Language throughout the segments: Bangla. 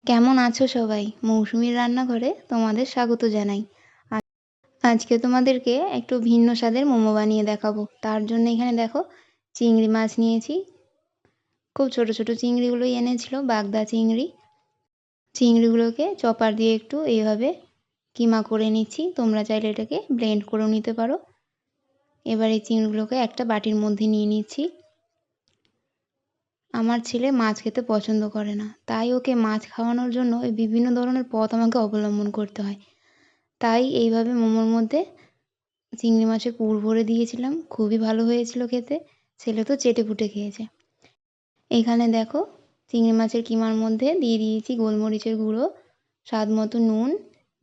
কেমন আছো সবাই? মৌসুমীর রান্নাঘরে তোমাদের স্বাগত জানাই। আ আজকে তোমাদেরকে একটু ভিন্ন স্বাদের মোমো বানিয়ে দেখাবো। তার জন্য এখানে দেখো চিংড়ি মাছ নিয়েছি। খুব ছোট, ছোট চিংড়িগুলোই এনেছিল, বাগদা চিংড়ি। চিংড়িগুলোকে চপার দিয়ে একটু এইভাবে কিমা করে নিচ্ছি। তোমরা চাইলে এটাকে ব্লেন্ড করেও নিতে পারো। এবার এই চিংড়িগুলোকে একটা বাটির মধ্যে নিয়ে নিচ্ছি। আমার ছেলে মাছ খেতে পছন্দ করে না। তাই ওকে মাছ খাওয়ানোর জন্য বিভিন্ন ধরনের পথ আমাকে অবলম্বন করতে হয়। তাই এইভাবে মোমোর মধ্যে চিংড়ি মাছের পুর ভরে দিয়েছিলাম। খুবই ভালো হয়েছিল খেতে। ছেলে তো চেটেপুটে খেয়েছে। এখানে দেখো চিংড়ি মাছের কিমার মধ্যে দিয়ে দিয়েছি গোলমরিচের গুঁড়ো, স্বাদ মতো নুন,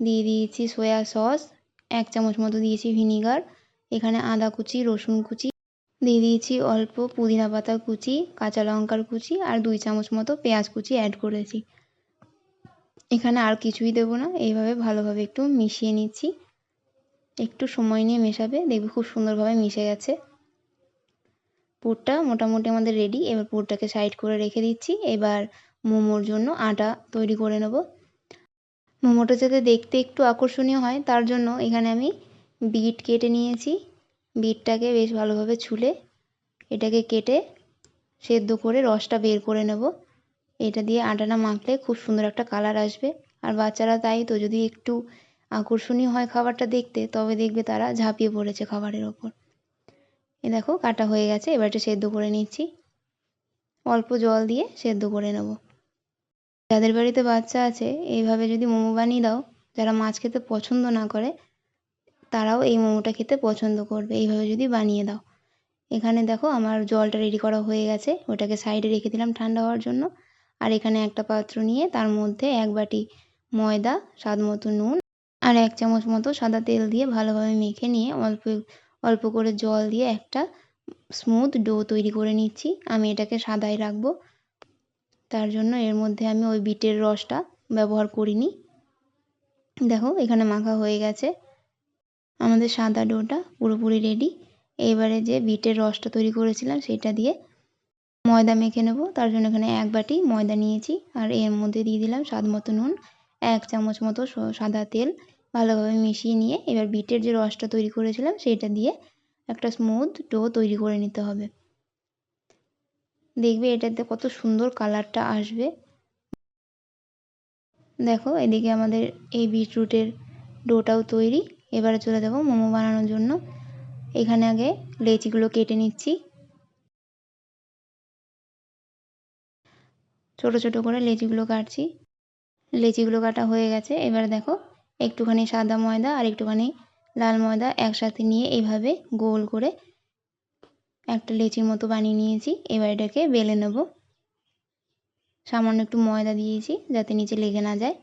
দিয়ে দিয়েছি সয়া সস, 1 চামচ মতো দিয়েছি ভিনিগার, এখানে আদা কুচি, রসুন কুচি, দিয়ে দিয়েছি অল্প পুদিনা পাতা কুচি, কাঁচা লঙ্কার কুচি আর 2 চামচ মতো পেঁয়াজ কুচি অ্যাড করেছি। এখানে আর কিছুই দেবো না। এইভাবে ভালোভাবে একটু মিশিয়ে নিচ্ছি। একটু সময় নিয়ে মেশাবে, দেখবে খুব সুন্দরভাবে মিশে গেছে। পুরটা মোটামুটি আমাদের রেডি। এবার পুরটাকে সাইড করে রেখে দিচ্ছি। এবার মোমোর জন্য আটা তৈরি করে নেব। মোমোটা যাতে দেখতে একটু আকর্ষণীয় হয় তার জন্য এখানে আমি বিট কেটে নিয়েছি। বিটটাকে বেশ ভালোভাবে ছুলে এটাকে কেটে সেদ্ধ করে রসটা বের করে নেব। এটা দিয়ে আটাটা মাখলে খুব সুন্দর একটা কালার আসবে। আর বাচ্চারা তাই তো, যদি একটু আকর্ষণীয় হয় খাবারটা দেখতে, তবে দেখবে তারা ঝাঁপিয়ে পড়েছে খাবারের ওপর। এ দেখো কাটা হয়ে গেছে। এবার এটা সেদ্ধ করে নিচ্ছি। অল্প জল দিয়ে সেদ্ধ করে নেব। যাদের বাড়িতে বাচ্চা আছে এইভাবে যদি মোমো বানিয়ে দাও, যারা মাছ খেতে পছন্দ না করে তারাও এই মোমোটা খেতে পছন্দ করবে এইভাবে যদি বানিয়ে দাও। এখানে দেখো আমার জলটা রেডি করা হয়ে গেছে। ওটাকে সাইডে রেখে দিলাম ঠান্ডা হওয়ার জন্য। আর এখানে একটা পাত্র নিয়ে তার মধ্যে 1 বাটি ময়দা, স্বাদ মতো নুন আর 1 চামচ মতো সাদা তেল দিয়ে ভালোভাবে মেখে নিয়ে অল্প অল্প করে জল দিয়ে একটা স্মুথ ডো তৈরি করে নিচ্ছি। আমি এটাকে সাদাই রাখবো। তার জন্য এর মধ্যে আমি ওই বিটের রসটা ব্যবহার করিনি। দেখো এখানে মাখা হয়ে গেছে। আমাদের সাদা ডোটা পুরোপুরি রেডি। এবারে যে বিটের রসটা তৈরি করেছিলাম সেটা দিয়ে ময়দা মেখে নেব। তার জন্য এখানে 1 বাটি ময়দা নিয়েছি আর এর মধ্যে দিয়ে দিলাম স্বাদ মতো নুন, 1 চামচ মতো সাদা তেল। ভালোভাবে মিশিয়ে নিয়ে এবার বিটের যে রসটা তৈরি করেছিলাম সেটা দিয়ে একটা স্মুথ ডো তৈরি করে নিতে হবে। দেখবে এটাতে কত সুন্দর কালারটা আসবে। দেখো এদিকে আমাদের এই বিটরুটের ডোটাও তৈরি। এবারে চলে যাব মোমো বানানোর জন্য। এখানে আগে লেচিগুলো কেটে নিচ্ছি। ছোট ছোট করে লেচিগুলো কাটছি। লেচিগুলো কাটা হয়ে গেছে। এবারে দেখো একটুখানি সাদা ময়দা আর একটুখানি লাল ময়দা একসাথে নিয়ে এইভাবে গোল করে একটা লেচির মতো বানিয়ে নিয়েছি। এবার এটাকে বেলে নেব। সামান্য একটু ময়দা দিয়েছি যাতে নিচে লেগে না যায়।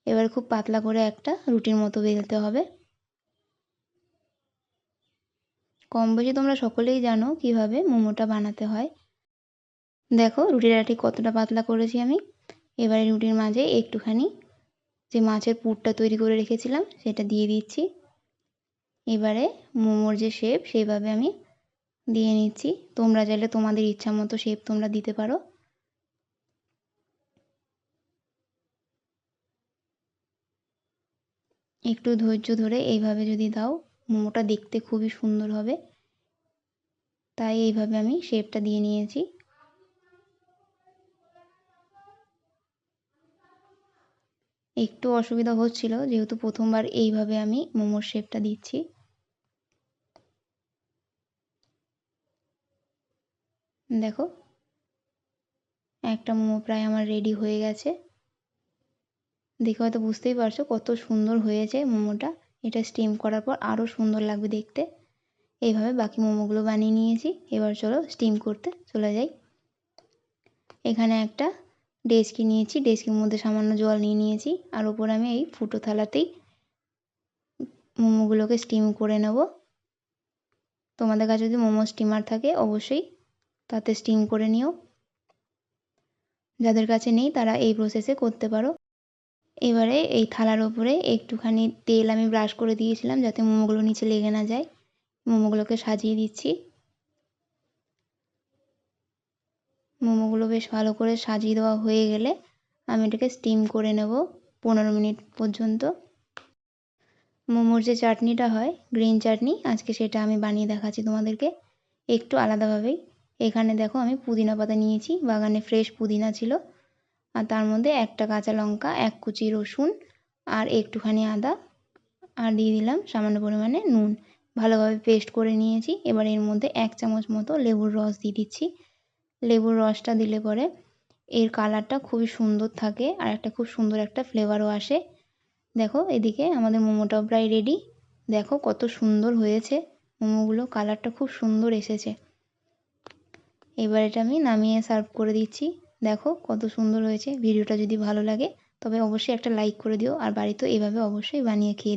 এবার খুব পাতলা করে একটা রুটির মতো বেলতে হবে। কম বেশি তোমরা সকলেই জানো কিভাবে মোমোটা বানাতে হয়। দেখো রুটিটা ঠিক কতটা পাতলা করেছি আমি। এবারে রুটির মাঝে একটুখানি যে মাছের পুরটা তৈরি করে রেখেছিলাম সেটা দিয়ে দিচ্ছি। এবারে মোমোর যে শেপ সেইভাবে আমি দিয়ে নিচ্ছি। তোমরা চাইলে তোমাদের ইচ্ছা মতো শেপ তোমরা দিতে পারো। একটু ধৈর্য ধরে এইভাবে যদি দাও মোমোটা দেখতে খুবই সুন্দর হবে। তাই এইভাবে আমি শেপটা দিয়ে নিয়েছি। একটু অসুবিধা হচ্ছিল যেহেতু প্রথমবার এইভাবে আমি মোমোর শেপটা দিচ্ছি। দেখো একটা মোমো প্রায় আমার রেডি হয়ে গেছে। দেখে হয়তো বুঝতেই পারছো কত সুন্দর হয়েছে মোমোটা। এটা স্টিম করার পর আরও সুন্দর লাগবে দেখতে। এইভাবে বাকি মোমোগুলো বানিয়ে নিয়েছি। এবার চলো স্টিম করতে চলে যাই। এখানে একটা ডেচকি নিয়েছি। ডেচকির মধ্যে সামান্য জল নিয়ে নিয়েছি। আর ওপরে আমি এই ফুটো থালাতেই মোমোগুলোকে স্টিম করে নেব। তোমাদের কাছে যদি মোমো স্টিমার থাকে অবশ্যই তাতে স্টিম করে নিও। যাদের কাছে নেই তারা এই প্রসেসে করতে পারো। এবারে এই থালার ওপরে একটুখানি তেল আমি ব্রাশ করে দিয়েছিলাম যাতে মোমোগুলো নিচে লেগে না যায়। মোমোগুলোকে সাজিয়ে দিচ্ছি। মোমোগুলো বেশ ভালো করে সাজিয়ে দেওয়া হয়ে গেলে আমি এটাকে স্টিম করে নেব 15 মিনিট পর্যন্ত। মোমোর যে চাটনিটা হয় গ্রিন চাটনি, আজকে সেটা আমি বানিয়ে দেখাচ্ছি তোমাদেরকে একটু আলাদাভাবেই। এখানে দেখো আমি পুদিনা পাতা নিয়েছি, বাগানে ফ্রেশ পুদিনা ছিল, আর তার মধ্যে একটা কাঁচা লঙ্কা, 1 কুচি রসুন আর একটুখানি আদা, আর দিয়ে দিলাম সামান্য পরিমাণে নুন। ভালোভাবে পেস্ট করে নিয়েছি। এবার এর মধ্যে 1 চামচ মতো লেবুর রস দিয়ে দিচ্ছি। লেবুর রসটা দিলে পরে এর কালারটা খুবই সুন্দর থাকে আর একটা খুব সুন্দর একটা ফ্লেভারও আসে। দেখো এদিকে আমাদের মোমোটাও প্রায় রেডি। দেখো কত সুন্দর হয়েছে মোমোগুলো, কালারটা খুব সুন্দর এসেছে। এবার এটা আমি নামিয়ে সার্ভ করে দিচ্ছি। দেখো কত সুন্দর হয়েছে। ভিডিওটা যদি ভালো লাগে তবে অবশ্যই একটা লাইক করে দিও, আর বাড়িতে এভাবে অবশ্যই বানিয়ে খেয়ে